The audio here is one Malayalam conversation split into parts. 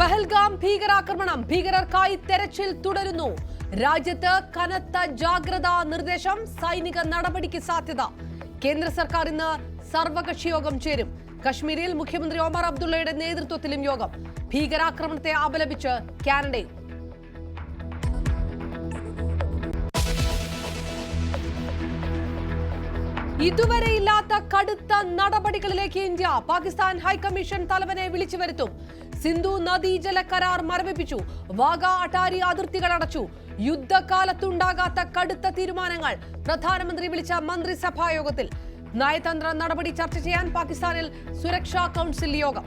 പഹൽഗാം ഭീകരാക്രമണം, ഭീകരർക്കായി തെരച്ചിൽ തുടരുന്നു. രാജ്യത്ത് കനത്ത ജാഗ്രതാ നിർദ്ദേശം, സൈനിക നടപടിക്ക് സാധ്യത. കേന്ദ്ര സർക്കാർ ഇന്ന് സർവകക്ഷി യോഗം ചേരും. കശ്മീരിൽ മുഖ്യമന്ത്രി ഒമർ അബ്ദുള്ളയുടെ നേതൃത്വത്തിലും യോഗം. ഭീകരാക്രമണത്തെ അപലപിച്ച് കാനഡയും. ഇതുവരെയില്ലാത്ത കടുത്ത നടപടികളിലേക്ക് ഇന്ത്യ. പാകിസ്ഥാൻ ഹൈക്കമ്മീഷൻ തലവനെ വിളിച്ചു വരുത്തും. സിന്ധു നദീജല കരാർ മരവിപ്പിച്ചു. വാഗ അട്ടാരി അതിർത്തികൾ അടച്ചു. യുദ്ധകാലത്തുണ്ടാകാത്ത കടുത്ത തീരുമാനങ്ങൾ. പ്രധാനമന്ത്രി വിളിച്ച മന്ത്രിസഭാ യോഗത്തിൽ. നയതന്ത്ര നടപടി ചർച്ച ചെയ്യാൻ പാകിസ്ഥാനിൽ സുരക്ഷാ കൗൺസിൽ യോഗം.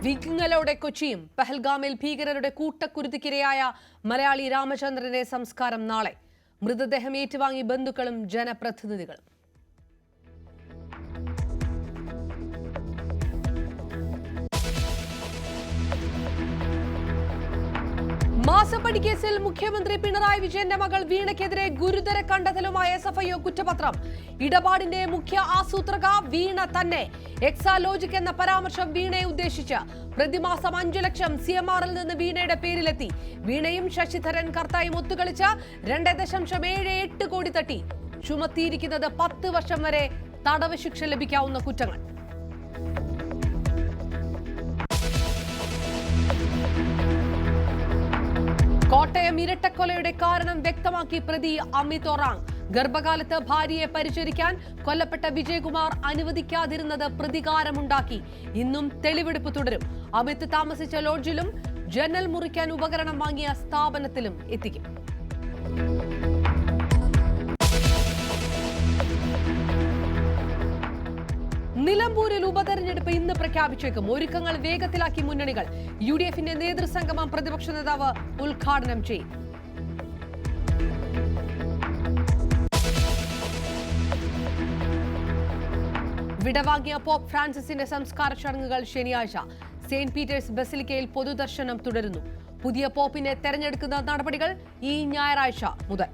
വിങ്ങലോടെ കൊച്ചിയും. പഹൽഗാമിൽ ഭീകരരുടെ കൂട്ടക്കുരുതിക്കിരയായ മലയാളി രാമചന്ദ്രന്റെ സംസ്കാരം നാളെ. മൃതദേഹം ഏറ്റുവാങ്ങി ബന്ധുക്കളും ജനപ്രതിനിധികളും. മാസപ്പടി കേസിൽ മുഖ്യമന്ത്രി പിണറായി വിജയന്റെ മകൾ വീണയ്ക്കെതിരെ ഗുരുതര കണ്ടെത്തലുമായി SFIO കുറ്റപത്രം. ഇടപാടിന്റെ മുഖ്യ ആസൂത്രക വീണ തന്നെ. എക്സാലോജിക് എന്ന പരാമർശം വീണയെ ഉദ്ദേശിച്ച്. പ്രതിമാസം 5 ലക്ഷം CMRൽ നിന്ന് വീണയുടെ പേരിലെത്തി. വീണയും ശശിധരൻ കർത്തായും ഒത്തുകളിച്ച് 2.78 കോടി തട്ടി. ചുമത്തിയിരിക്കുന്നത് 10 വർഷം വരെ തടവ് ശിക്ഷ ലഭിക്കാവുന്ന കുറ്റങ്ങൾ. കോട്ടയം ഇരട്ടക്കൊലയുടെ കാരണം വ്യക്തമാക്കി പ്രതി അമിത് ഒറാങ്. ഗർഭകാലത്ത് ഭാര്യയെ പരിചരിക്കാൻ കൊല്ലപ്പെട്ട വിജയകുമാർ അനുവദിക്കാതിരുന്നത് പ്രതികാരമുണ്ടാക്കി. ഇന്നും തെളിവെടുപ്പ് തുടരും. അമിത് താമസിച്ച ലോഡ്ജിലും ജനൽ മുറിക്കാൻ ഉപകരണം വാങ്ങിയ സ്ഥാപനത്തിലും എത്തിക്കും. നിലമ്പൂരിൽ ഉപതെരഞ്ഞെടുപ്പ് ഇന്ന് പ്രഖ്യാപിച്ചേക്കും. ഒരുക്കങ്ങൾ വേഗത്തിലാക്കി മുന്നണികൾ. UDFന്റെ നേതൃസംഗമം പ്രതിപക്ഷ നേതാവ് ഉദ്ഘാടനം ചെയ്യും. വിടവാങ്ങിയ പോപ്പ് ഫ്രാൻസിസിന്റെ സംസ്കാര ചടങ്ങുകൾ ശനിയാഴ്ച. സെന്റ് പീറ്റേഴ്സ് ബസിലിക്കയിൽ പൊതുദർശനം തുടരുന്നു. പുതിയ പോപ്പിനെ തെരഞ്ഞെടുക്കുന്ന നടപടികൾ ഈ ഞായറാഴ്ച മുതൽ.